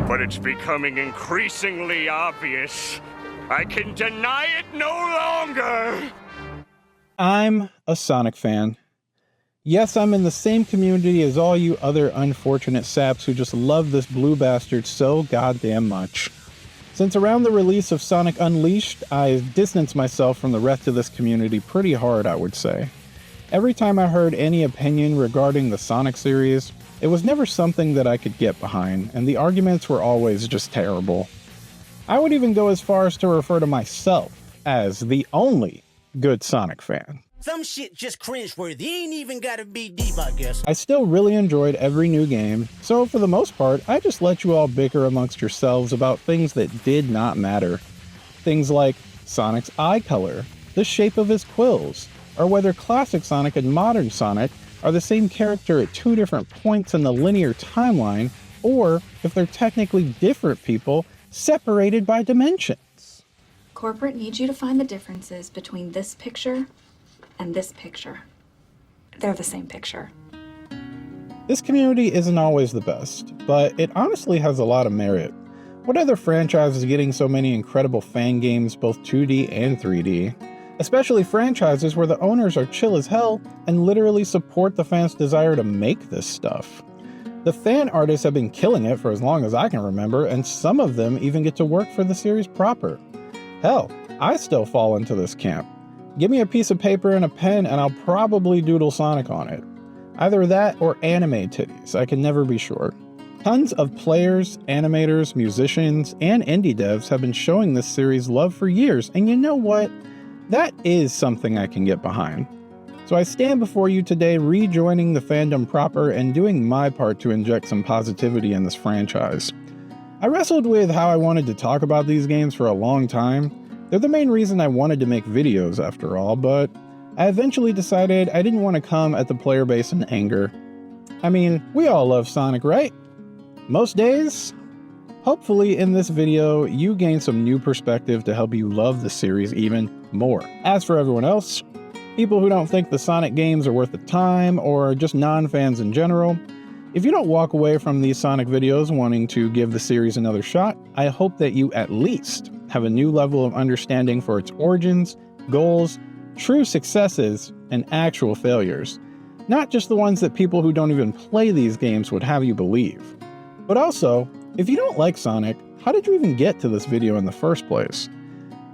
but it's becoming increasingly obvious. I can deny it no longer! I'm a Sonic fan. Yes, I'm in the same community as all you other unfortunate saps who just love this blue bastard so goddamn much. Since around the release of Sonic Unleashed, I've distanced myself from the rest of this community pretty hard, I would say. Every time I heard any opinion regarding the Sonic series, it was never something that I could get behind, and the arguments were always just terrible. I would even go as far as to refer to myself as the only good Sonic fan. Some shit just cringeworthy. Ain't even gotta be deep, I guess. I still really enjoyed every new game, so for the most part, I just let you all bicker amongst yourselves about things that did not matter. Things like Sonic's eye color, the shape of his quills, or whether classic Sonic and modern Sonic are the same character at two different points in the linear timeline, or if they're technically different people separated by dimensions. Corporate needs you to find the differences between this picture and this picture. They're the same picture. This community isn't always the best, but it honestly has a lot of merit. What other franchise is getting so many incredible fan games, both 2D and 3D? Especially franchises where the owners are chill as hell and literally support the fans' desire to make this stuff. The fan artists have been killing it for as long as I can remember, and some of them even get to work for the series proper. Hell, I still fall into this camp. Give me a piece of paper and a pen and I'll probably doodle Sonic on it. Either that or anime titties, I can never be sure. Tons of players, animators, musicians, and indie devs have been showing this series love for years, and you know what? That is something I can get behind. So I stand before you today rejoining the fandom proper and doing my part to inject some positivity in this franchise. I wrestled with how I wanted to talk about these games for a long time. They're the main reason I wanted to make videos after all, but I eventually decided I didn't want to come at the player base in anger. I mean, we all love Sonic, right? Most days? Hopefully in this video, you gain some new perspective to help you love the series even more. As for everyone else, people who don't think the Sonic games are worth the time, or just non-fans in general, if you don't walk away from these Sonic videos wanting to give the series another shot, I hope that you at least have a new level of understanding for its origins, goals, true successes, and actual failures. Not just the ones that people who don't even play these games would have you believe. But also, if you don't like Sonic, how did you even get to this video in the first place?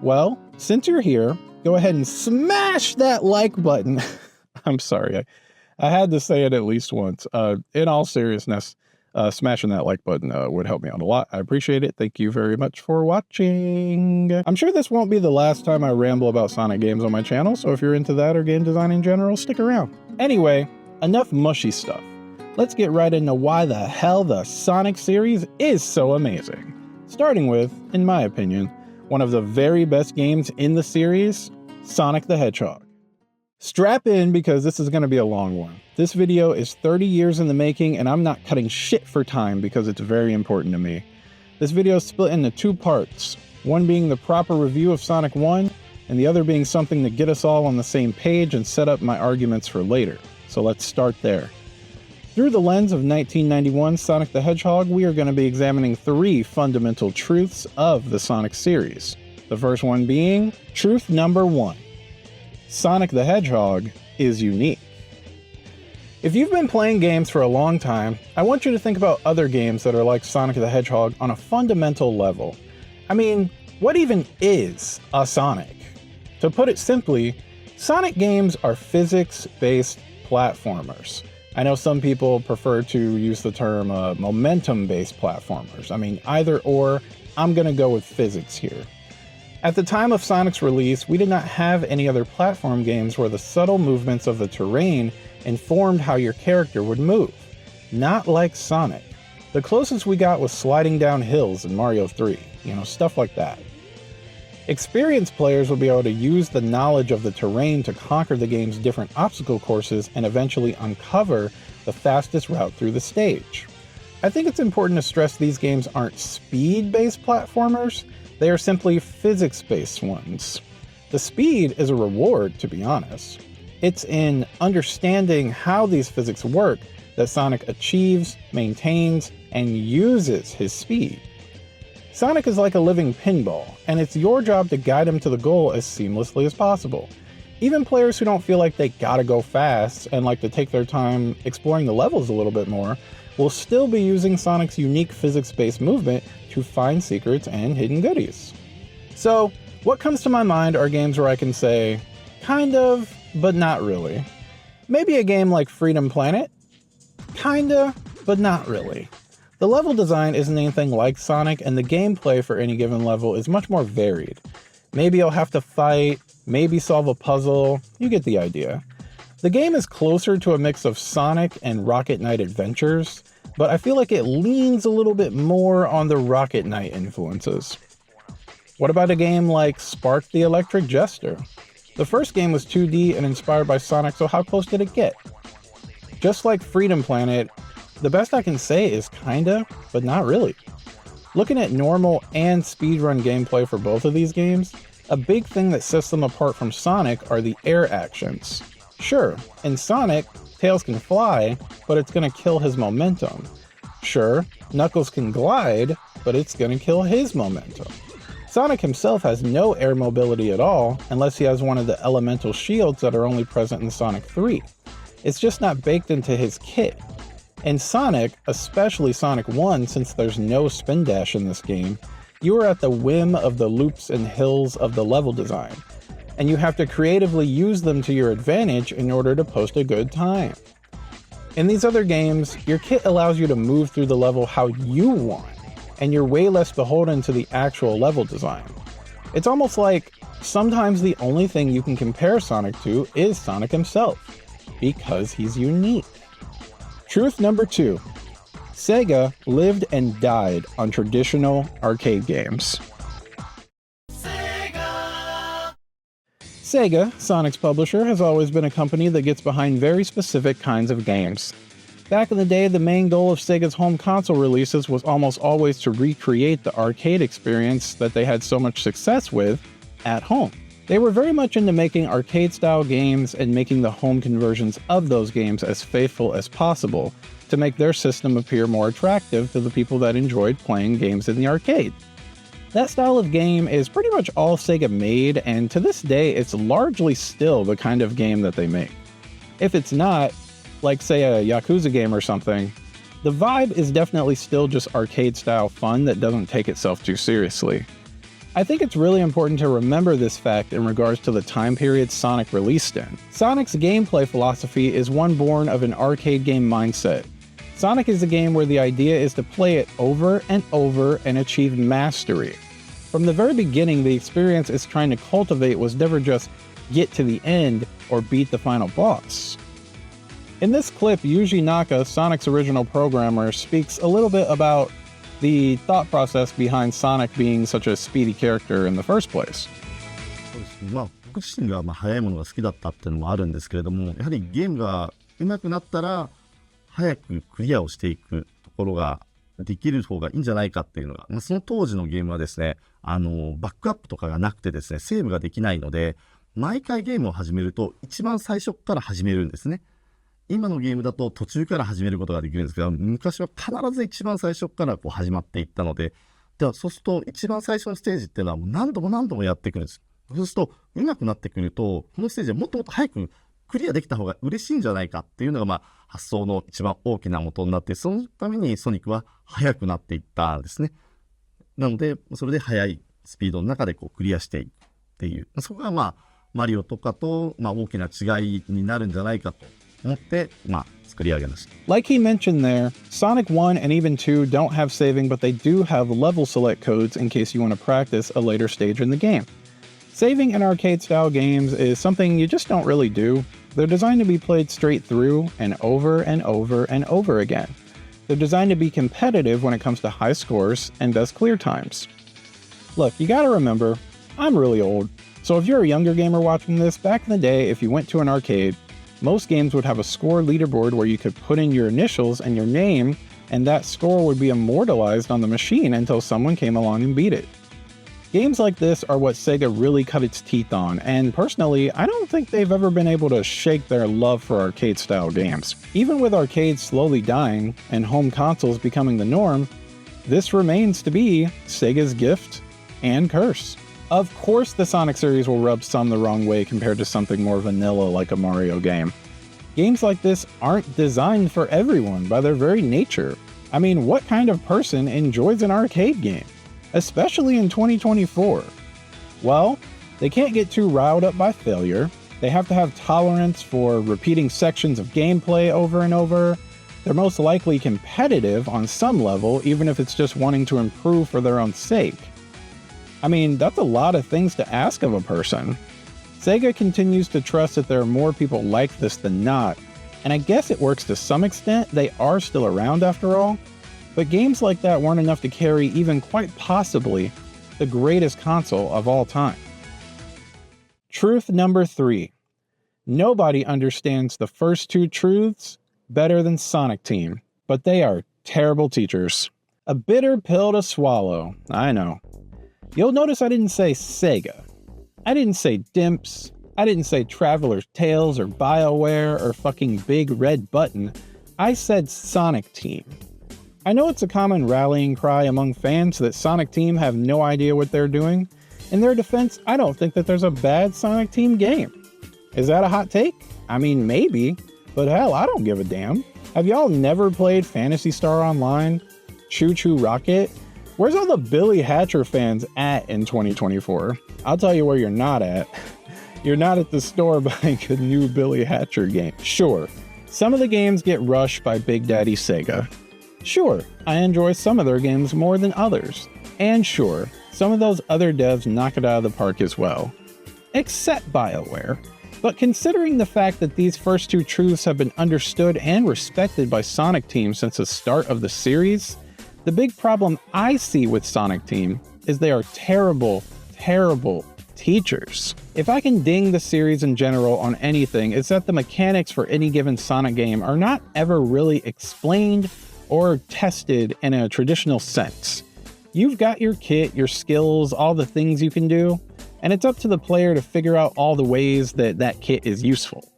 Well, since you're here, go ahead and smash that like button. I'm sorry, I had to say it at least once. In all seriousness, smashing that like button would help me out a lot. I appreciate it. Thank you very much for watching. I'm sure this won't be the last time I ramble about Sonic games on my channel, so if you're into that or game design in general, stick around. Anyway, enough mushy stuff. Let's get right into why the hell the Sonic series is so amazing. Starting with, in my opinion, one of the very best games in the series, Sonic the Hedgehog. Strap in because this is going to be a long one. This video is 30 years in the making and I'm not cutting shit for time because it's very important to me. This video is split into two parts, one being the proper review of Sonic 1 and the other being something to get us all on the same page and set up my arguments for later. So let's start there. Through the lens of 1991 Sonic the Hedgehog, we are going to be examining three fundamental truths of the Sonic series. The first one being truth number 1. Sonic the Hedgehog is unique. If you've been playing games for a long time, I want you to think about other games that are like Sonic the Hedgehog on a fundamental level. I mean, what even is a Sonic? To put it simply, Sonic games are physics-based platformers. I know some people prefer to use the term momentum-based platformers. I mean, either or, I'm gonna go with physics here. At the time of Sonic's release, we did not have any other platform games where the subtle movements of the terrain informed how your character would move. Not like Sonic. The closest we got was sliding down hills in Mario 3, stuff like that. Experienced players will be able to use the knowledge of the terrain to conquer the game's different obstacle courses and eventually uncover the fastest route through the stage. I think it's important to stress these games aren't speed-based platformers, they are simply physics-based ones. The speed is a reward, to be honest. It's in understanding how these physics work that Sonic achieves, maintains, and uses his speed. Sonic is like a living pinball, and it's your job to guide him to the goal as seamlessly as possible. Even players who don't feel like they gotta go fast and like to take their time exploring the levels a little bit more will still be using Sonic's unique physics-based movement to find secrets and hidden goodies. So, what comes to my mind are games where I can say, kind of, but not really. Maybe a game like Freedom Planet? Kinda, but not really. The level design isn't anything like Sonic, and the gameplay for any given level is much more varied. Maybe you'll have to fight, maybe solve a puzzle, you get the idea. The game is closer to a mix of Sonic and Rocket Knight Adventures, but I feel like it leans a little bit more on the Rocket Knight influences. What about a game like Spark the Electric Jester? The first game was 2D and inspired by Sonic, so how close did it get? Just like Freedom Planet, the best I can say is kinda, but not really. Looking at normal and speedrun gameplay for both of these games, a big thing that sets them apart from Sonic are the air actions. Sure, in Sonic, Tails can fly, but it's gonna kill his momentum. Sure, Knuckles can glide, but it's gonna kill his momentum. Sonic himself has no air mobility at all, unless he has one of the elemental shields that are only present in Sonic 3. It's just not baked into his kit. In Sonic, especially Sonic 1, since there's no spin dash in this game, you are at the whim of the loops and hills of the level design, and you have to creatively use them to your advantage in order to post a good time. In these other games, your kit allows you to move through the level how you want, and you're way less beholden to the actual level design. It's almost like sometimes the only thing you can compare Sonic to is Sonic himself, because he's unique. Truth number 2. Sega lived and died on traditional arcade games. Sega, Sonic's publisher, has always been a company that gets behind very specific kinds of games. Back in the day, the main goal of Sega's home console releases was almost always to recreate the arcade experience that they had so much success with at home. They were very much into making arcade-style games and making the home conversions of those games as faithful as possible to make their system appear more attractive to the people that enjoyed playing games in the arcade. That style of game is pretty much all Sega made, and to this day, it's largely still the kind of game that they make. If it's not, like say a Yakuza game or something, the vibe is definitely still just arcade-style fun that doesn't take itself too seriously. I think it's really important to remember this fact in regards to the time period Sonic released in. Sonic's gameplay philosophy is one born of an arcade game mindset. Sonic is a game where the idea is to play it over and over and achieve mastery. From the very beginning, the experience it's trying to cultivate was never just get to the end or beat the final boss. In this clip, Yuji Naka, Sonic's original programmer, speaks a little bit about the thought process behind Sonic being such a speedy character in the first place. そうですね。僕自身が速いものが好きだったっていうのもあるんですけれども、やはりゲームが上手くなったら早くクリアをしていくところができる方がいいんじゃないかっていうのが、その当時のゲームはですね、バックアップとかがなくてですね、セーブができないので、毎回ゲームを始めると一番最初から始めるんですね。今のゲームだと途中から始めることができるんですけど、昔は必ず一番最初からこう始まっていったので、ではそうすると一番最初のステージっていうのはもう何度も何度もやっていくんです。そうすると上手くなってくると、このステージはもっともっと早くクリアできた方が嬉しいんじゃないかっていうのが発想の一番大きな元になって、そのためにソニックは速くなっていったんですね。なので、それで速いスピードの中でこうクリアしていくっていう、そこがマリオとかと大きな違いになるんじゃないかと。Like he mentioned there, Sonic 1 and even 2 don't have saving, but they do have level select codes in case you want to practice a later stage in the game. Saving in arcade-style games is something you just don't really do. They're designed to be played straight through and over and over and over again. They're designed to be competitive when it comes to high scores and best clear times. Look, you gotta remember, I'm really old, so if you're a younger gamer watching this, back in the day, if you went to an arcade, most games would have a score leaderboard where you could put in your initials and your name, and that score would be immortalized on the machine until someone came along and beat it. Games like this are what Sega really cut its teeth on, and personally, I don't think they've ever been able to shake their love for arcade-style games. Even with arcades slowly dying and home consoles becoming the norm, this remains to be Sega's gift and curse. Of course, the Sonic series will rub some the wrong way compared to something more vanilla like a Mario game. Games like this aren't designed for everyone by their very nature. I mean, what kind of person enjoys an arcade game? Especially in 2024. Well, they can't get too riled up by failure. They have to have tolerance for repeating sections of gameplay over and over. They're most likely competitive on some level, even if it's just wanting to improve for their own sake. I mean, that's a lot of things to ask of a person. Sega continues to trust that there are more people like this than not, and I guess it works to some extent. They are still around after all. But games like that weren't enough to carry even quite possibly the greatest console of all time. Truth number 3. Nobody understands the first two truths better than Sonic Team, but they are terrible teachers. A bitter pill to swallow, I know. You'll notice I didn't say Sega. I didn't say Dimps. I didn't say Traveler's Tales or BioWare or fucking Big Red Button. I said Sonic Team. I know it's a common rallying cry among fans that Sonic Team have no idea what they're doing. In their defense, I don't think that there's a bad Sonic Team game. Is that a hot take? I mean, maybe, but hell, I don't give a damn. Have y'all never played Phantasy Star Online? Choo Choo Rocket? Where's all the Billy Hatcher fans at in 2024? I'll tell you where you're not at. You're not at the store buying a new Billy Hatcher game. Sure, some of the games get rushed by Big Daddy Sega. Sure, I enjoy some of their games more than others. And sure, some of those other devs knock it out of the park as well. Except BioWare. But considering the fact that these first two truths have been understood and respected by Sonic Team since the start of the series, the big problem I see with Sonic Team is they are terrible, terrible teachers. If I can ding the series in general on anything, it's that the mechanics for any given Sonic game are not ever really explained or tested in a traditional sense. You've got your kit, your skills, all the things you can do, and it's up to the player to figure out all the ways that that kit is useful.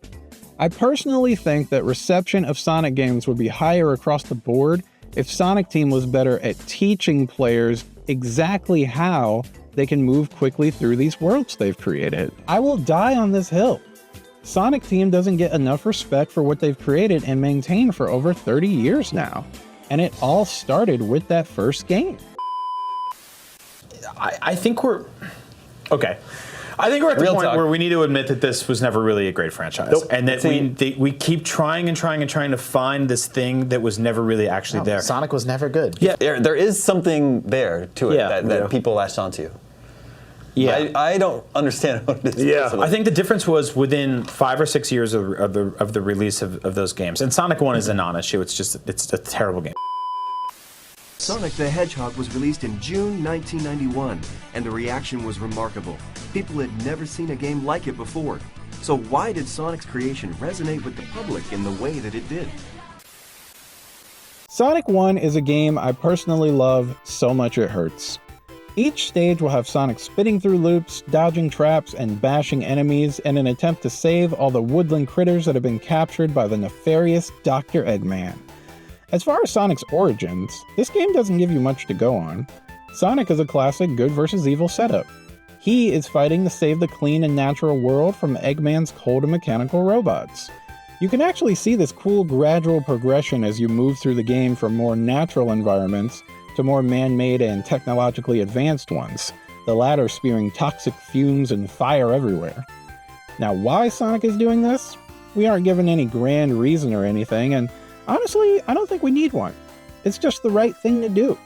I personally think that reception of Sonic games would be higher across the board if Sonic Team was better at teaching players exactly how they can move quickly through these worlds they've created. I will die on this hill. Sonic Team doesn't get enough respect for what they've created and maintained for over 30 years now. And it all started with that first game. I think we're... Okay. I think we're at the point where we need to admit that this was never really a great franchise. Nope. And that we keep trying and trying and trying to find this thing that was never really actually there. Sonic was never good. Yeah. There is something there to it that people latched onto. Yeah, I don't understand what it is. Yeah, I think the difference was within 5 or 6 years of the release of those games. And Sonic 1 is a non-issue. It's a terrible game. Sonic the Hedgehog was released in June 1991, and the reaction was remarkable. People had never seen a game like it before. So why did Sonic's creation resonate with the public in the way that it did? Sonic 1 is a game I personally love so much it hurts. Each stage will have Sonic spinning through loops, dodging traps, and bashing enemies in an attempt to save all the woodland critters that have been captured by the nefarious Dr. Eggman. As far as Sonic's origins, this game doesn't give you much to go on. Sonic is a classic good versus evil setup. He is fighting to save the clean and natural world from Eggman's cold and mechanical robots. You can actually see this cool gradual progression as you move through the game from more natural environments to more man-made and technologically advanced ones, the latter spewing toxic fumes and fire everywhere. Now, why Sonic is doing this? We aren't given any grand reason or anything, and honestly, I don't think we need one. It's just the right thing to do.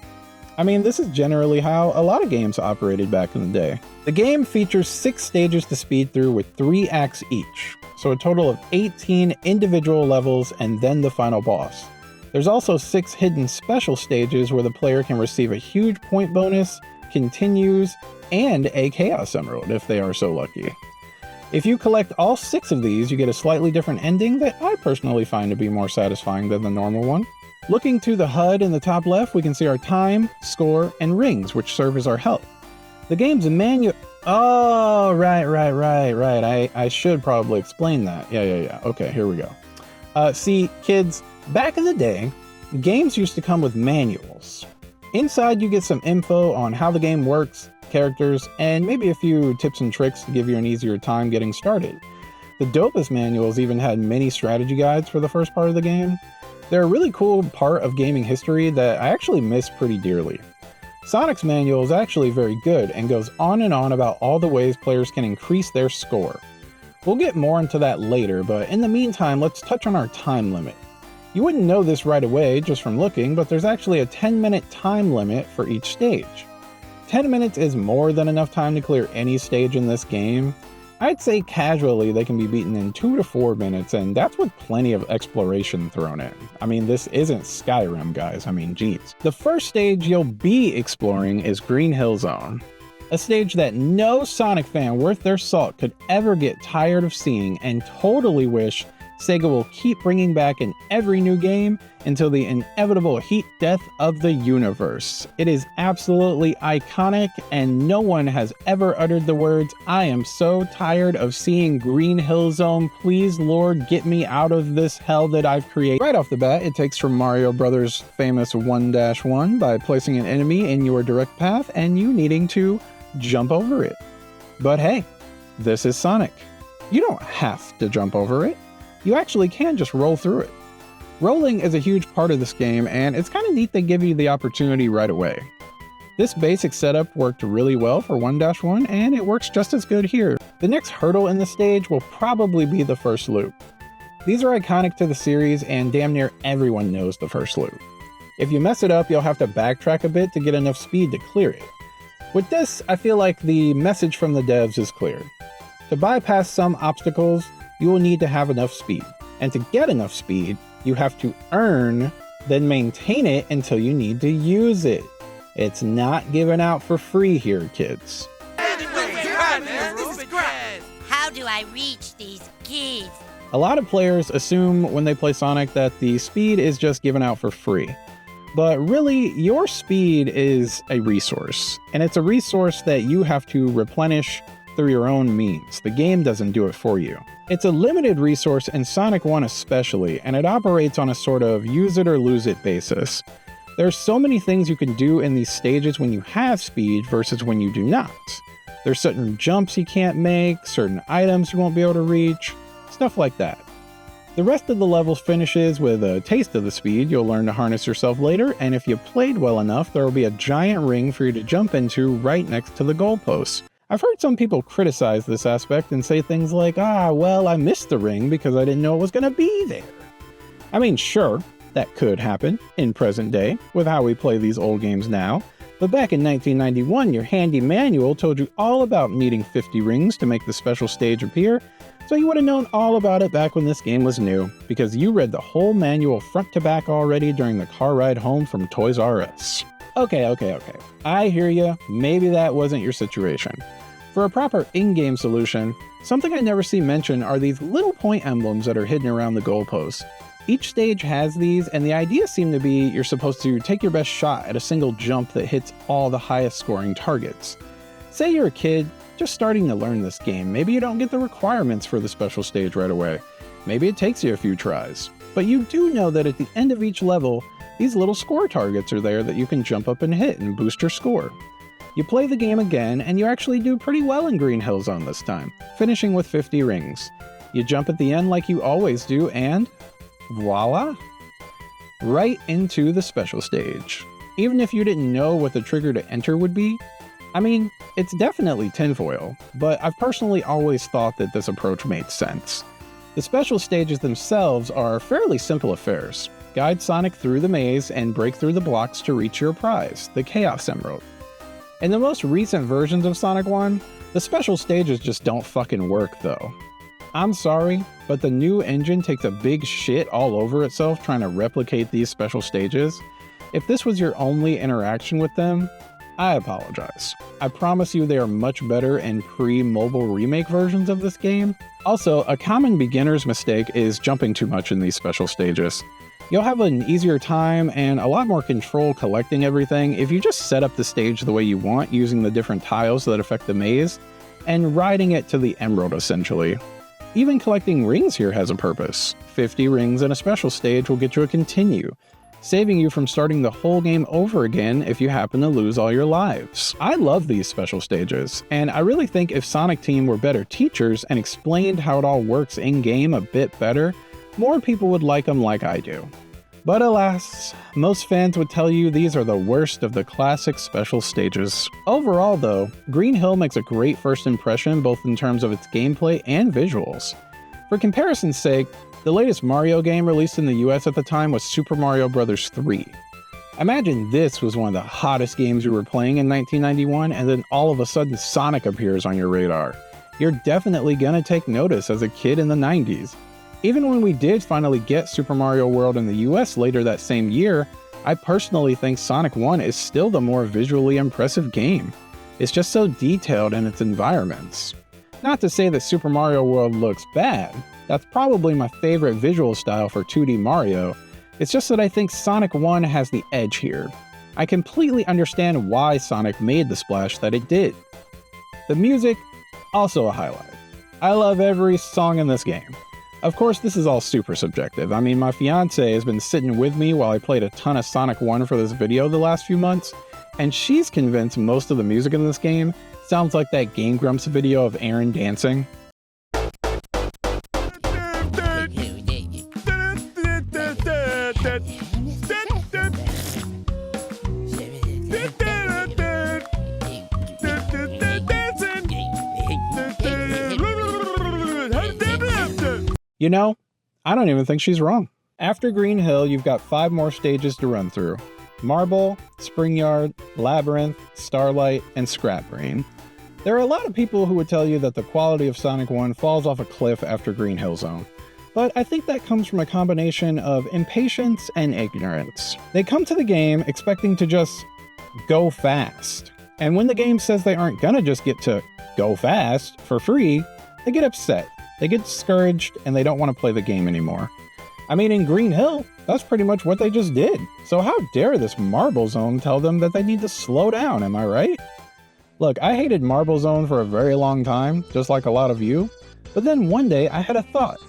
I mean, this is generally how a lot of games operated back in the day. The game features 6 stages to speed through with 3 acts each, so a total of 18 individual levels and then the final boss. There's also 6 hidden special stages where the player can receive a huge point bonus, continues, and a Chaos Emerald if they are so lucky. If you collect all 6 of these, you get a slightly different ending that I personally find to be more satisfying than the normal one. Looking to the HUD in the top left, we can see our time, score, and rings, which serve as our health. The game's manual. Oh, right. I should probably explain that. Yeah. Okay, here we go. See, kids, back in the day, games used to come with manuals. Inside, you get some info on how the game works, characters, and maybe a few tips and tricks to give you an easier time getting started. The dopest manuals even had mini strategy guides for the first part of the game. They're a really cool part of gaming history that I actually miss pretty dearly. Sonic's manual is actually very good and goes on and on about all the ways players can increase their score. We'll get more into that later, but in the meantime, let's touch on our time limit. You wouldn't know this right away just from looking, but there's actually a 10-minute time limit for each stage. 10 minutes is more than enough time to clear any stage in this game. I'd say casually they can be beaten in 2 to 4 minutes, and that's with plenty of exploration thrown in. I mean, this isn't Skyrim, guys. I mean, geez. The first stage you'll be exploring is Green Hill Zone, a stage that no Sonic fan worth their salt could ever get tired of seeing and totally wish Sega will keep bringing back in every new game until the inevitable heat death of the universe. It is absolutely iconic, and no one has ever uttered the words, "I am so tired of seeing Green Hill Zone, please Lord get me out of this hell that I've created." Right off the bat, it takes from Mario Brothers' famous 1-1 by placing an enemy in your direct path and you needing to jump over it. But hey, this is Sonic. You don't have to jump over it. You actually can just roll through it. Rolling is a huge part of this game, and it's kind of neat they give you the opportunity right away. This basic setup worked really well for 1-1, and it works just as good here. The next hurdle in the stage will probably be the first loop. These are iconic to the series, and damn near everyone knows the first loop. If you mess it up, you'll have to backtrack a bit to get enough speed to clear it. With this, I feel like the message from the devs is clear. To bypass some obstacles, you will need to have enough speed. And to get enough speed, you have to earn, then maintain it until you need to use it. It's not given out for free here, kids. How do I reach these kids? A lot of players assume when they play Sonic that the speed is just given out for free. But really, your speed is a resource. And it's a resource that you have to replenish through your own means. The game doesn't do it for you. It's a limited resource in Sonic 1 especially, and it operates on a sort of use it or lose it basis. There's so many things you can do in these stages when you have speed versus when you do not. There's certain jumps you can't make, certain items you won't be able to reach, stuff like that. The rest of the level finishes with a taste of the speed you'll learn to harness yourself later, and if you played well enough, there will be a giant ring for you to jump into right next to the goalposts. I've heard some people criticize this aspect and say things like, well, I missed the ring because I didn't know it was going to be there. I mean, sure, that could happen in present day with how we play these old games now, but back in 1991, your handy manual told you all about needing 50 rings to make the special stage appear, so you would have known all about it back when this game was new, because you read the whole manual front to back already during the car ride home from Toys R Us. Okay. I hear ya, maybe that wasn't your situation. For a proper in-game solution, something I never see mentioned are these little point emblems that are hidden around the goalposts. Each stage has these, and the idea seemed to be you're supposed to take your best shot at a single jump that hits all the highest scoring targets. Say you're a kid just starting to learn this game, maybe you don't get the requirements for the special stage right away. Maybe it takes you a few tries. But you do know that at the end of each level, these little score targets are there that you can jump up and hit and boost your score. You play the game again, and you actually do pretty well in Green Hill Zone this time, finishing with 50 rings. You jump at the end like you always do, and voila! Right into the special stage. Even if you didn't know what the trigger to enter would be, I mean, it's definitely tinfoil, but I've personally always thought that this approach made sense. The special stages themselves are fairly simple affairs. Guide Sonic through the maze and break through the blocks to reach your prize, the Chaos Emerald. In the most recent versions of Sonic 1, the special stages just don't fucking work though. I'm sorry, but the new engine takes a big shit all over itself trying to replicate these special stages. If this was your only interaction with them, I apologize. I promise you they are much better in pre-mobile remake versions of this game. Also, a common beginner's mistake is jumping too much in these special stages. You'll have an easier time and a lot more control collecting everything if you just set up the stage the way you want using the different tiles that affect the maze, and riding it to the emerald essentially. Even collecting rings here has a purpose. 50 rings in a special stage will get you a continue, saving you from starting the whole game over again if you happen to lose all your lives. I love these special stages, and I really think if Sonic Team were better teachers and explained how it all works in-game a bit better, more people would like them like I do. But alas, most fans would tell you these are the worst of the classic special stages. Overall though, Green Hill makes a great first impression both in terms of its gameplay and visuals. For comparison's sake, the latest Mario game released in the US at the time was Super Mario Bros. 3. Imagine this was one of the hottest games you were playing in 1991 and then all of a sudden Sonic appears on your radar. You're definitely gonna take notice as a kid in the 90s. Even when we did finally get Super Mario World in the US later that same year, I personally think Sonic 1 is still the more visually impressive game. It's just so detailed in its environments. Not to say that Super Mario World looks bad, that's probably my favorite visual style for 2D Mario, it's just that I think Sonic 1 has the edge here. I completely understand why Sonic made the splash that it did. The music, also a highlight. I love every song in this game. Of course, this is all super subjective. I mean, my fiance has been sitting with me while I played a ton of Sonic 1 for this video the last few months, and she's convinced most of the music in this game sounds like that Game Grumps video of Aaron dancing. You know, I don't even think she's wrong. After Green Hill, you've got 5 more stages to run through. Marble, Spring Yard, Labyrinth, Starlight, and Scrap Brain. There are a lot of people who would tell you that the quality of Sonic 1 falls off a cliff after Green Hill Zone. But I think that comes from a combination of impatience and ignorance. They come to the game expecting to just go fast. And when the game says they aren't gonna just get to go fast for free, they get upset. They get discouraged and they don't want to play the game anymore. I mean, in Green Hill, that's pretty much what they just did. So how dare this Marble Zone tell them that they need to slow down, am I right? Look, I hated Marble Zone for a very long time, just like a lot of you. But then one day I had a thought.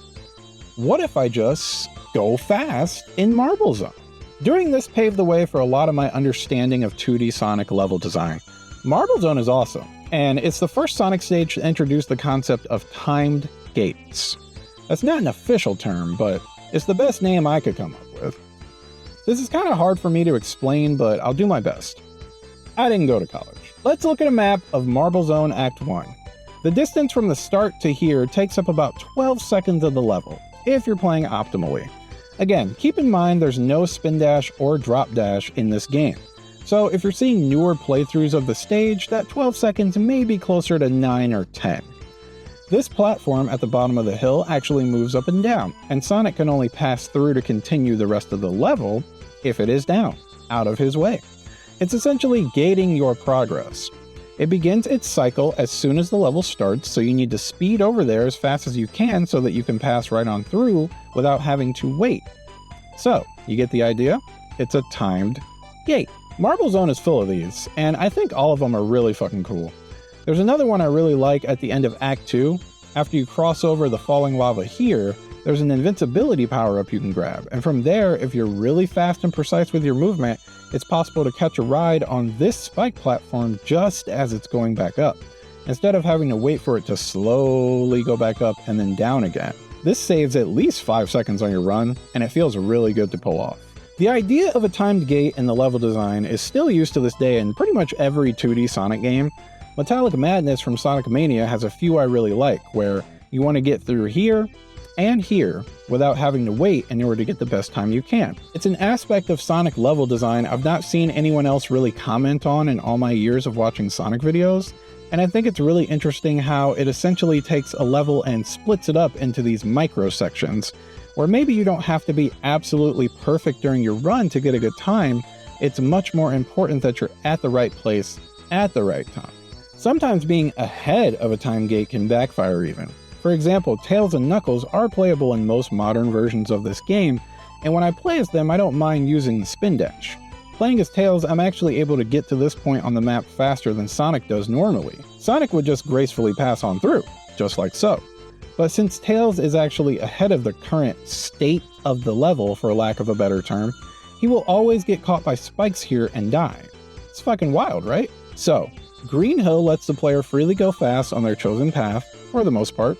What if I just go fast in Marble Zone? Doing this paved the way for a lot of my understanding of 2D Sonic level design. Marble Zone is awesome, and it's the first Sonic stage to introduce the concept of timed gates. That's not an official term, but it's the best name I could come up with. This is kind of hard for me to explain, but I'll do my best. I didn't go to college. Let's look at a map of Marble Zone Act 1. The distance from the start to here takes up about 12 seconds of the level, if you're playing optimally. Again, keep in mind there's no spin dash or drop dash in this game. So if you're seeing newer playthroughs of the stage, that 12 seconds may be closer to 9 or 10. This platform at the bottom of the hill actually moves up and down, and Sonic can only pass through to continue the rest of the level if it is down, out of his way. It's essentially gating your progress. It begins its cycle as soon as the level starts, so you need to speed over there as fast as you can so that you can pass right on through without having to wait. So, you get the idea? It's a timed gate. Marble Zone is full of these, and I think all of them are really fucking cool. There's another one I really like at the end of Act 2. After you cross over the falling lava here, there's an invincibility power-up you can grab, and from there, if you're really fast and precise with your movement, it's possible to catch a ride on this spike platform just as it's going back up, instead of having to wait for it to slowly go back up and then down again. This saves at least 5 seconds on your run, and it feels really good to pull off. The idea of a timed gate in the level design is still used to this day in pretty much every 2D Sonic game. Metallic Madness from Sonic Mania has a few I really like, where you want to get through here and here without having to wait in order to get the best time you can. It's an aspect of Sonic level design I've not seen anyone else really comment on in all my years of watching Sonic videos, and I think it's really interesting how it essentially takes a level and splits it up into these micro sections, where maybe you don't have to be absolutely perfect during your run to get a good time. It's much more important that you're at the right place at the right time. Sometimes being ahead of a time gate can backfire even. For example, Tails and Knuckles are playable in most modern versions of this game, and when I play as them, I don't mind using the spin dash. Playing as Tails, I'm actually able to get to this point on the map faster than Sonic does normally. Sonic would just gracefully pass on through, just like so. But since Tails is actually ahead of the current state of the level, for lack of a better term, he will always get caught by spikes here and die. It's fucking wild, right? So, Green Hill lets the player freely go fast on their chosen path, for the most part,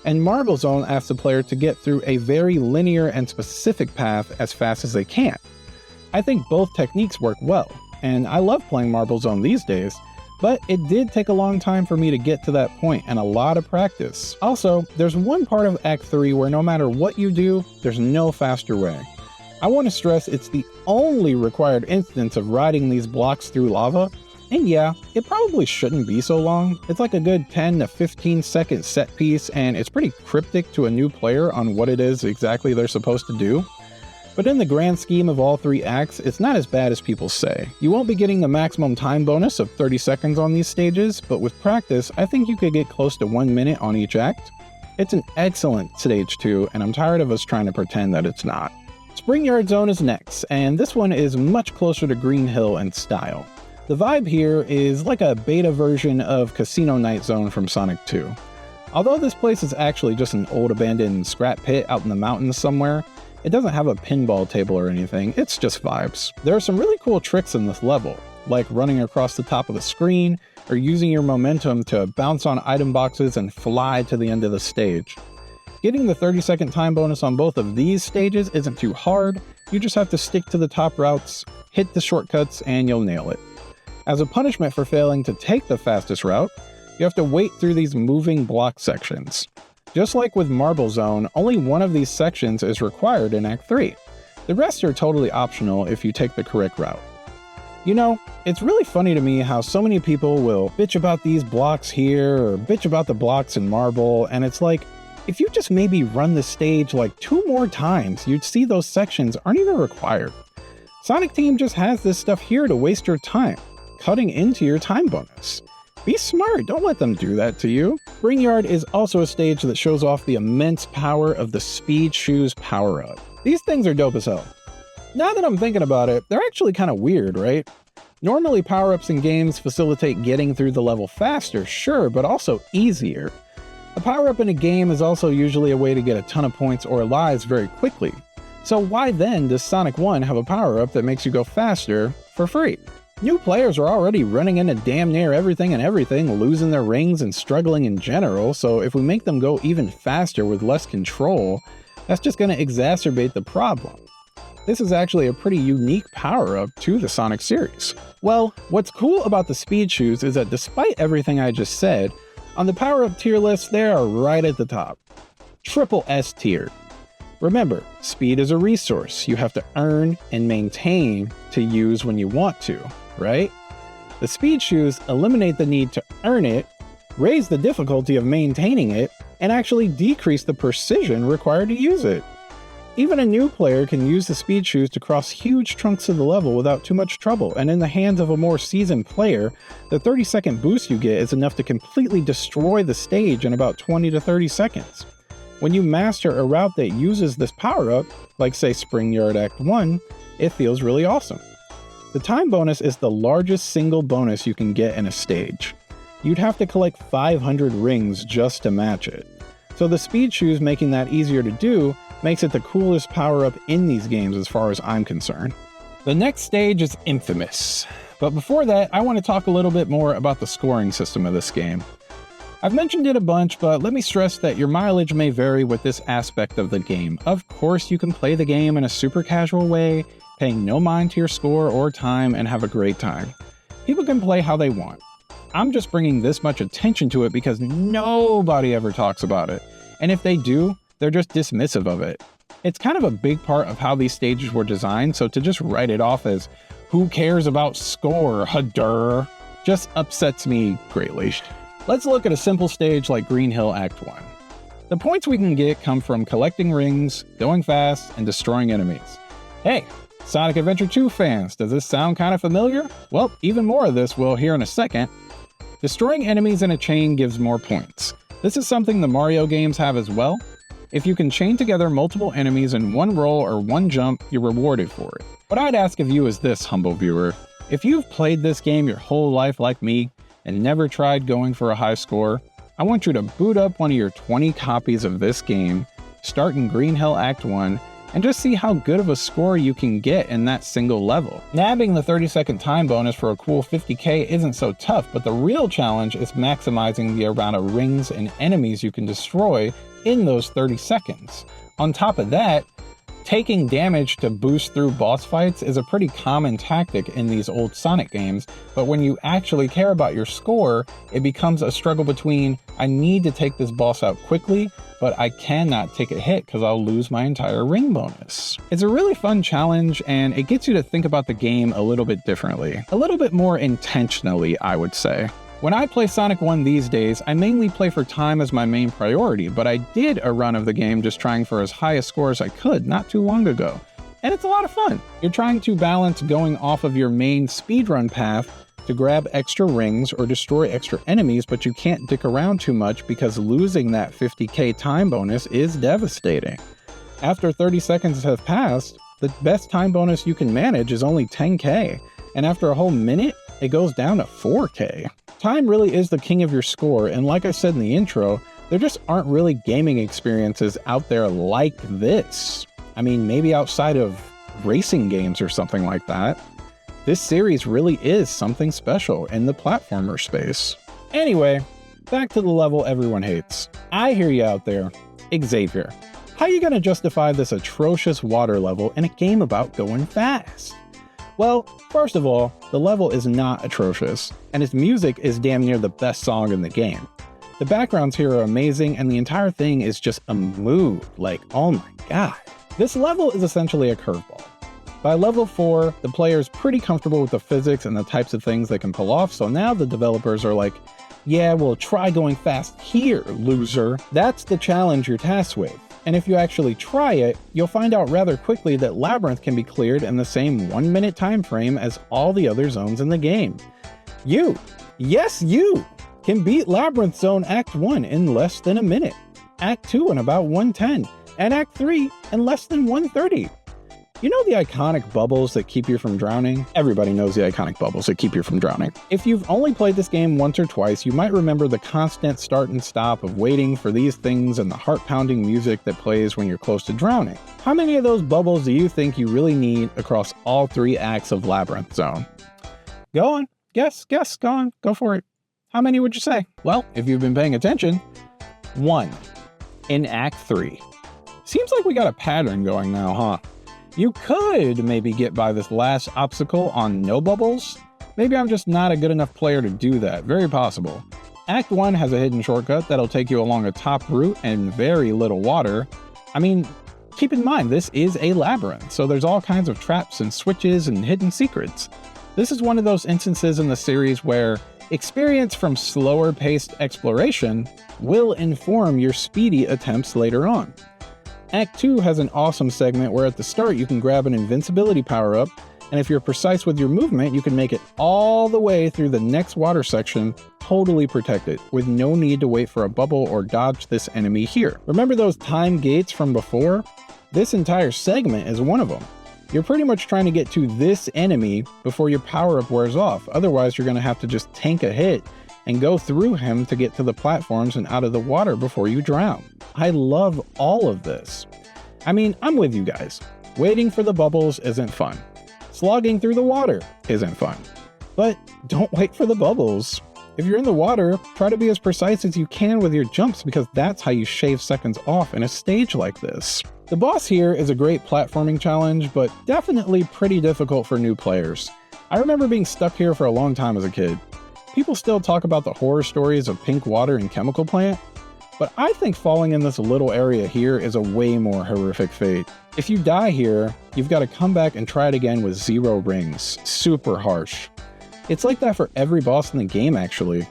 and Marble Zone asks the player to get through a very linear and specific path as fast as they can. I think both techniques work well, and I love playing Marble Zone these days, but it did take a long time for me to get to that point and a lot of practice. Also, there's one part of Act 3 where no matter what you do, there's no faster way. I want to stress it's the only required instance of riding these blocks through lava, and yeah, it probably shouldn't be so long. It's like a good 10 to 15 second set piece, and it's pretty cryptic to a new player on what it is exactly they're supposed to do. But in the grand scheme of all 3 acts, it's not as bad as people say. You won't be getting the maximum time bonus of 30 seconds on these stages, but with practice, I think you could get close to 1 minute on each act. It's an excellent stage 2, and I'm tired of us trying to pretend that it's not. Springyard Zone is next, and this one is much closer to Green Hill in style. The vibe here is like a beta version of Casino Night Zone from Sonic 2. Although this place is actually just an old abandoned scrap pit out in the mountains somewhere, it doesn't have a pinball table or anything, it's just vibes. There are some really cool tricks in this level, like running across the top of the screen, or using your momentum to bounce on item boxes and fly to the end of the stage. Getting the 30-second time bonus on both of these stages isn't too hard, you just have to stick to the top routes, hit the shortcuts, and you'll nail it. As a punishment for failing to take the fastest route, you have to wait through these moving block sections. Just like with Marble Zone, only one of these sections is required in Act 3. The rest are totally optional if you take the correct route. You know, it's really funny to me how so many people will bitch about these blocks here or bitch about the blocks in Marble, and it's like, if you just maybe run the stage like 2 more times, you'd see those sections aren't even required. Sonic Team just has this stuff here to waste your time, cutting into your time bonus. Be smart, don't let them do that to you. Springyard is also a stage that shows off the immense power of the Speed Shoes power-up. These things are dope as hell. Now that I'm thinking about it, they're actually kind of weird, right? Normally power-ups in games facilitate getting through the level faster, sure, but also easier. A power-up in a game is also usually a way to get a ton of points or lives very quickly. So why then does Sonic 1 have a power-up that makes you go faster for free? New players are already running into damn near everything and everything, losing their rings and struggling in general, so if we make them go even faster with less control, that's just going to exacerbate the problem. This is actually a pretty unique power-up to the Sonic series. Well, what's cool about the Speed Shoes is that despite everything I just said, on the power-up tier list, they are right at the top. Triple S tier. Remember, speed is a resource you have to earn and maintain to use when you want to, right? The Speed Shoes eliminate the need to earn it, raise the difficulty of maintaining it, and actually decrease the precision required to use it. Even a new player can use the Speed Shoes to cross huge chunks of the level without too much trouble, and in the hands of a more seasoned player, the 30-second boost you get is enough to completely destroy the stage in about 20 to 30 seconds. When you master a route that uses this power-up, like say Springyard Act 1, it feels really awesome. The time bonus is the largest single bonus you can get in a stage. You'd have to collect 500 rings just to match it. So the Speed Shoes making that easier to do makes it the coolest power-up in these games as far as I'm concerned. The next stage is Infamous. But before that, I want to talk a little bit more about the scoring system of this game. I've mentioned it a bunch, but let me stress that your mileage may vary with this aspect of the game. Of course, you can play the game in a super casual way, paying no mind to your score or time, and have a great time. People can play how they want. I'm just bringing this much attention to it because nobody ever talks about it. And if they do, they're just dismissive of it. It's kind of a big part of how these stages were designed, so to just write it off as, who cares about score, hadur, just upsets me greatly. Let's look at a simple stage like Green Hill Act 1. The points we can get come from collecting rings, going fast, and destroying enemies. Hey, Sonic Adventure 2 fans, does this sound kind of familiar? Well, even more of this we'll hear in a second. Destroying enemies in a chain gives more points. This is something the Mario games have as well. If you can chain together multiple enemies in one roll or one jump, you're rewarded for it. What I'd ask of you is this, humble viewer. If you've played this game your whole life like me and never tried going for a high score, I want you to boot up one of your 20 copies of this game, start in Green Hill Act 1, and just see how good of a score you can get in that single level. Nabbing the 30-second time bonus for a cool 50k isn't so tough, but the real challenge is maximizing the amount of rings and enemies you can destroy in those 30 seconds. On top of that, taking damage to boost through boss fights is a pretty common tactic in these old Sonic games, but when you actually care about your score, it becomes a struggle between, I need to take this boss out quickly, but I cannot take a hit because I'll lose my entire ring bonus. It's a really fun challenge, and it gets you to think about the game a little bit differently. A little bit more intentionally, I would say. When I play Sonic 1 these days, I mainly play for time as my main priority, but I did a run of the game just trying for as high a score as I could not too long ago. And it's a lot of fun. You're trying to balance going off of your main speedrun path to grab extra rings or destroy extra enemies, but you can't dick around too much because losing that 50k time bonus is devastating. After 30 seconds have passed, the best time bonus you can manage is only 10k, and after a whole minute, it goes down to 4k. Time really is the king of your score, and like I said in the intro, there just aren't really gaming experiences out there like this. I mean, maybe outside of racing games or something like that. This series really is something special in the platformer space. Anyway, back to the level everyone hates. I hear you out there. Xavier, how you gonna justify this atrocious water level in a game about going fast? Well, first of all, the level is not atrocious, and its music is damn near the best song in the game. The backgrounds here are amazing, and the entire thing is just a mood, like, oh my god. This level is essentially a curveball. By level 4, the player is pretty comfortable with the physics and the types of things they can pull off, so now the developers are like, yeah, well, try going fast here, loser. That's the challenge you're tasked with. And if you actually try it, you'll find out rather quickly that Labyrinth can be cleared in the same 1-minute time frame as all the other zones in the game. You, yes you, can beat Labyrinth Zone Act 1 in less than a minute, Act 2 in about 1:10, and Act 3 in less than 1:30. You know the iconic bubbles that keep you from drowning? Everybody knows the iconic bubbles that keep you from drowning. If you've only played this game once or twice, you might remember the constant start and stop of waiting for these things and the heart-pounding music that plays when you're close to drowning. How many of those bubbles do you think you really need across all 3 acts of Labyrinth Zone? Go on, guess, go on, go for it. How many would you say? Well, if you've been paying attention, 1 in Act 3. Seems like we got a pattern going now, huh? You could maybe get by this last obstacle on no bubbles. Maybe I'm just not a good enough player to do that. Very possible. Act 1 has a hidden shortcut that'll take you along a top route and very little water. I mean, keep in mind, this is a labyrinth, so there's all kinds of traps and switches and hidden secrets. This is one of those instances in the series where experience from slower paced exploration will inform your speedy attempts later on. Act 2 has an awesome segment where at the start you can grab an invincibility power-up, and if you're precise with your movement, you can make it all the way through the next water section totally protected, with no need to wait for a bubble or dodge this enemy here. Remember those time gates from before? This entire segment is one of them. You're pretty much trying to get to this enemy before your power-up wears off, otherwise you're going to have to just tank a hit and go through him to get to the platforms and out of the water before you drown. I love all of this. I mean, I'm with you guys. Waiting for the bubbles isn't fun. Slogging through the water isn't fun. But don't wait for the bubbles. If you're in the water, try to be as precise as you can with your jumps because that's how you shave seconds off in a stage like this. The boss here is a great platforming challenge, but definitely pretty difficult for new players. I remember being stuck here for a long time as a kid. People still talk about the horror stories of Pink Water and Chemical Plant, but I think falling in this little area here is a way more horrific fate. If you die here, you've got to come back and try it again with 0 rings. Super harsh. It's like that for every boss in the game, actually.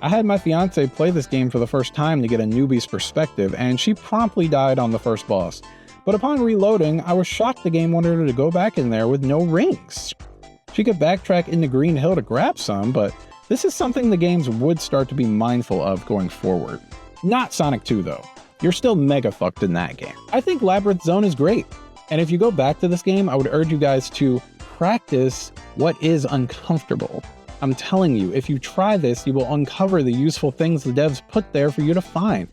I had my fiance play this game for the first time to get a newbie's perspective, and she promptly died on the first boss. But upon reloading, I was shocked the game wanted her to go back in there with no rings. She could backtrack into Green Hill to grab some, but this is something the games would start to be mindful of going forward. Not Sonic 2 though. you're still mega fucked in that game. I think Labyrinth Zone is great. And if you go back to this game, I would urge you guys to practice what is uncomfortable. I'm telling you, if you try this, you will uncover the useful things the devs put there for you to find.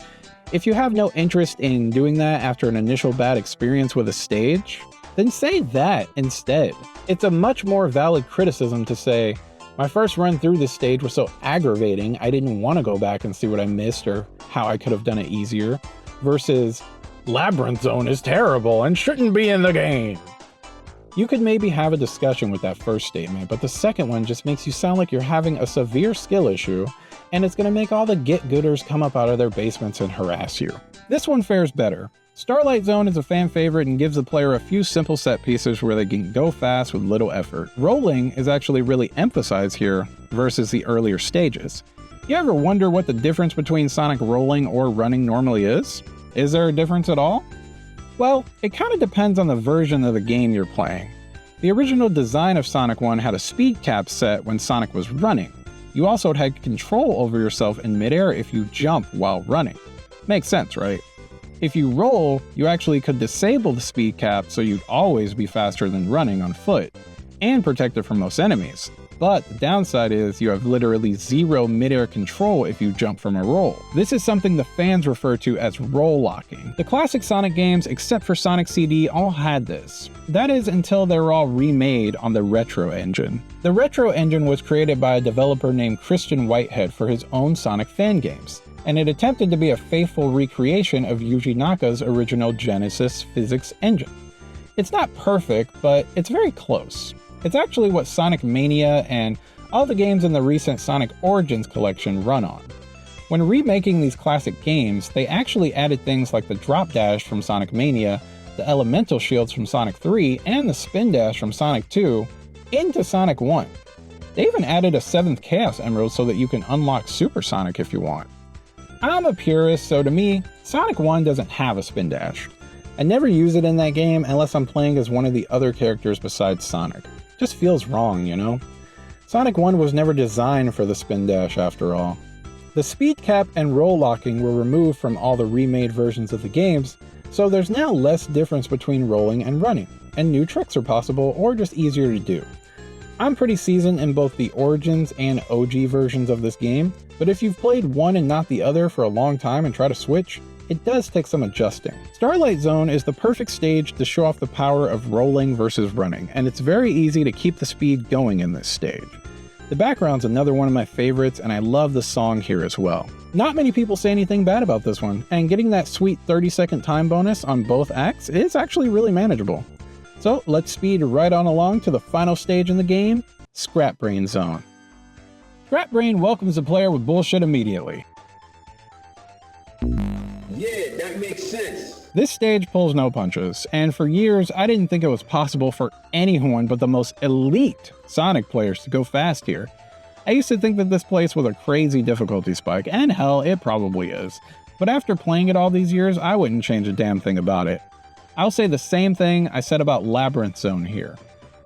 If you have no interest in doing that after an initial bad experience with a stage, then say that instead. It's a much more valid criticism to say, my first run through this stage was so aggravating, I didn't want to go back and see what I missed or how I could have done it easier, versus Labyrinth Zone is terrible and shouldn't be in the game. You could maybe have a discussion with that first statement, but the second one just makes you sound like you're having a severe skill issue, and it's going to make all the get-gooders come up out of their basements and harass you. This one fares better. Starlight Zone is a fan favorite and gives the player a few simple set pieces where they can go fast with little effort. Rolling is actually really emphasized here versus the earlier stages. You ever wonder what the difference between Sonic rolling or running normally is? Is there a difference at all? Well, it kind of depends on the version of the game you're playing. The original design of Sonic 1 had a speed cap set when Sonic was running. You also had control over yourself in midair if you jump while running. Makes sense, right? If you roll, you actually could disable the speed cap so you'd always be faster than running on foot, and protected from most enemies. But the downside is you have literally zero midair control if you jump from a roll. This is something the fans refer to as roll locking. The classic Sonic games, except for Sonic CD, all had this. That is until they were all remade on the Retro engine. The Retro engine was created by a developer named Christian Whitehead for his own Sonic fan games, and it attempted to be a faithful recreation of Yuji Naka's original Genesis physics engine. It's not perfect, but it's very close. It's actually what Sonic Mania and all the games in the recent Sonic Origins collection run on. When remaking these classic games, they actually added things like the drop dash from Sonic Mania, the elemental shields from Sonic 3, and the spin dash from Sonic 2 into Sonic 1. They even added a 7th Chaos Emerald so that you can unlock Super Sonic if you want. I'm a purist, so to me, Sonic 1 doesn't have a spin dash. I never use it in that game unless I'm playing as one of the other characters besides Sonic. Just feels wrong, you know? Sonic 1 was never designed for the spin dash after all. The speed cap and roll locking were removed from all the remade versions of the games, so there's now less difference between rolling and running, and new tricks are possible or just easier to do. I'm pretty seasoned in both the Origins and OG versions of this game, but if you've played one and not the other for a long time and try to switch, it does take some adjusting. Starlight Zone is the perfect stage to show off the power of rolling versus running, and it's very easy to keep the speed going in this stage. The background's another one of my favorites, and I love the song here as well. Not many people say anything bad about this one, and getting that sweet 30-second time bonus on both acts is actually really manageable. So let's speed right on along to the final stage in the game, Scrap Brain Zone. Scrap Brain welcomes the player with bullshit immediately. Yeah, that makes sense. This stage pulls no punches, and for years I didn't think it was possible for anyone but the most elite Sonic players to go fast here. I used to think that this place was a crazy difficulty spike, and hell, it probably is. But after playing it all these years, I wouldn't change a damn thing about it. I'll say the same thing I said about Labyrinth Zone here.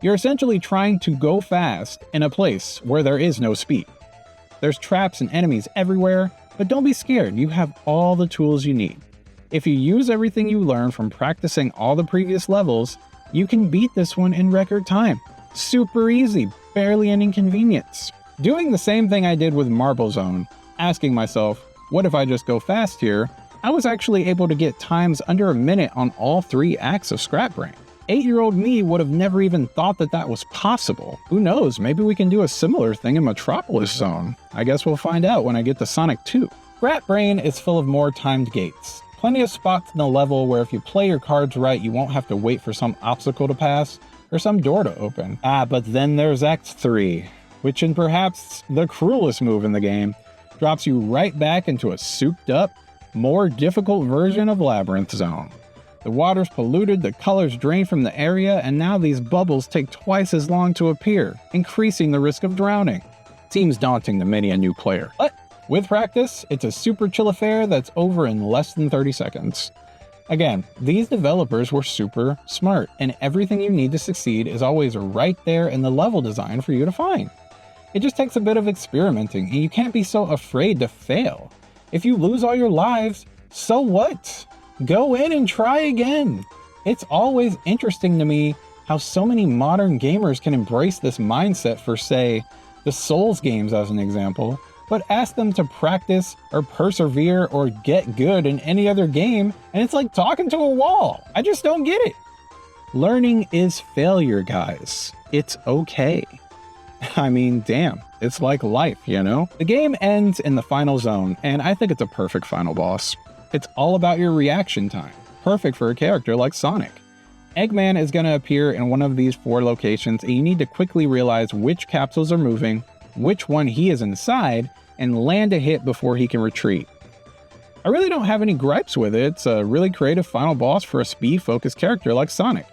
You're essentially trying to go fast in a place where there is no speed. There's traps and enemies everywhere, but don't be scared, you have all the tools you need. If you use everything you learned from practicing all the previous levels, you can beat this one in record time. Super easy, barely an inconvenience. Doing the same thing I did with Marble Zone, asking myself, what if I just go fast here? I was actually able to get times under a minute on all 3 acts of Scrap Brain. 8-year-old me would have never even thought that that was possible. Who knows, maybe we can do a similar thing in Metropolis Zone. I guess we'll find out when I get to Sonic 2. Scrap Brain is full of more timed gates. Plenty of spots in the level where if you play your cards right, you won't have to wait for some obstacle to pass or some door to open. But then there's Act 3, which in perhaps the cruelest move in the game, drops you right back into a souped up, more difficult version of Labyrinth Zone. The water's polluted, the colors drained from the area, and now these bubbles take twice as long to appear, increasing the risk of drowning. Seems daunting to many a new player, but with practice, it's a super chill affair that's over in less than 30 seconds. Again, these developers were super smart, and everything you need to succeed is always right there in the level design for you to find. It just takes a bit of experimenting, and you can't be so afraid to fail. If you lose all your lives, So what? Go in and try again. It's always interesting to me how so many modern gamers can embrace this mindset for, say, the Souls games as an example, but ask them to practice or persevere or get good in any other game, and it's like talking to a wall. I just don't get it. Learning is failure, guys. It's okay. I mean, damn, it's like life, you know? The game ends in the final zone, and I think it's a perfect final boss. It's all about your reaction time, perfect for a character like Sonic. Eggman is going to appear in one of these 4 locations, and you need to quickly realize which capsules are moving, which one he is inside, and land a hit before he can retreat. I really don't have any gripes with it. It's a really creative final boss for a speed-focused character like Sonic.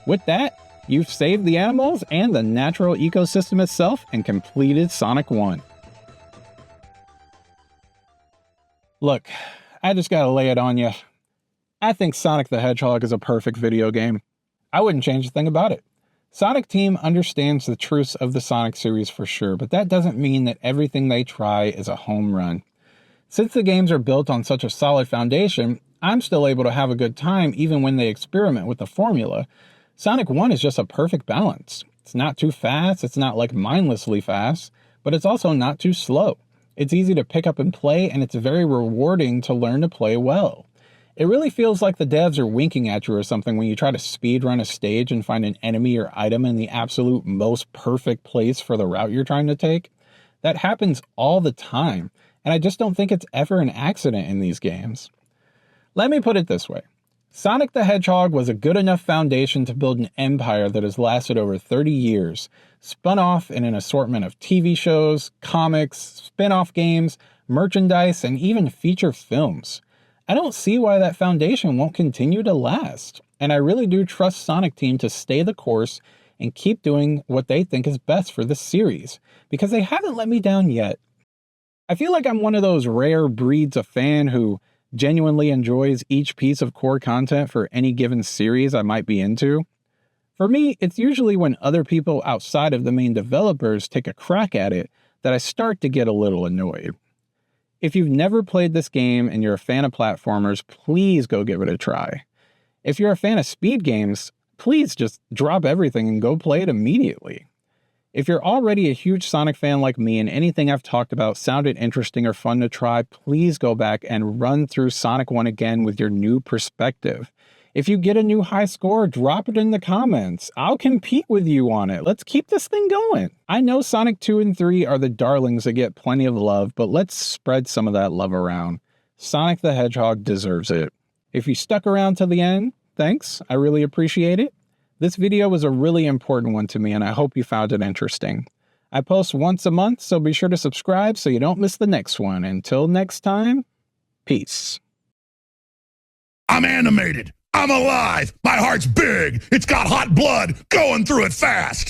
With that, you've saved the animals and the natural ecosystem itself and completed Sonic 1. Look, I just gotta lay it on you. I think Sonic the Hedgehog is a perfect video game. I wouldn't change a thing about it. Sonic Team understands the truths of the Sonic series for sure, but that doesn't mean that everything they try is a home run. Since the games are built on such a solid foundation, I'm still able to have a good time even when they experiment with the formula. Sonic 1 is just a perfect balance. It's not too fast, it's not like mindlessly fast, but it's also not too slow. It's easy to pick up and play, and it's very rewarding to learn to play well. It really feels like the devs are winking at you or something when you try to speedrun a stage and find an enemy or item in the absolute most perfect place for the route you're trying to take. That happens all the time, and I just don't think it's ever an accident in these games. Let me put it this way. Sonic the Hedgehog was a good enough foundation to build an empire that has lasted over 30 years, spun off in an assortment of TV shows, comics, spin-off games, merchandise, and even feature films. I don't see why that foundation won't continue to last, and I really do trust Sonic Team to stay the course and keep doing what they think is best for this series, because they haven't let me down yet. I feel like I'm one of those rare breeds of fan who genuinely enjoys each piece of core content for any given series I might be into. For me, it's usually when other people outside of the main developers take a crack at it that I start to get a little annoyed. If you've never played this game and you're a fan of platformers, please go give it a try. If you're a fan of speed games, please just drop everything and go play it immediately. If you're already a huge Sonic fan like me and anything I've talked about sounded interesting or fun to try, please go back and run through Sonic 1 again with your new perspective. If you get a new high score, drop it in the comments. I'll compete with you on it. Let's keep this thing going. I know Sonic 2 and 3 are the darlings that get plenty of love, but let's spread some of that love around. Sonic the Hedgehog deserves it. If you stuck around to the end, thanks. I really appreciate it. This video was a really important one to me, and I hope you found it interesting. I post once a month, so be sure to subscribe so you don't miss the next one. Until next time, peace. I'm animated. I'm alive. My heart's big. It's got hot blood going through it fast.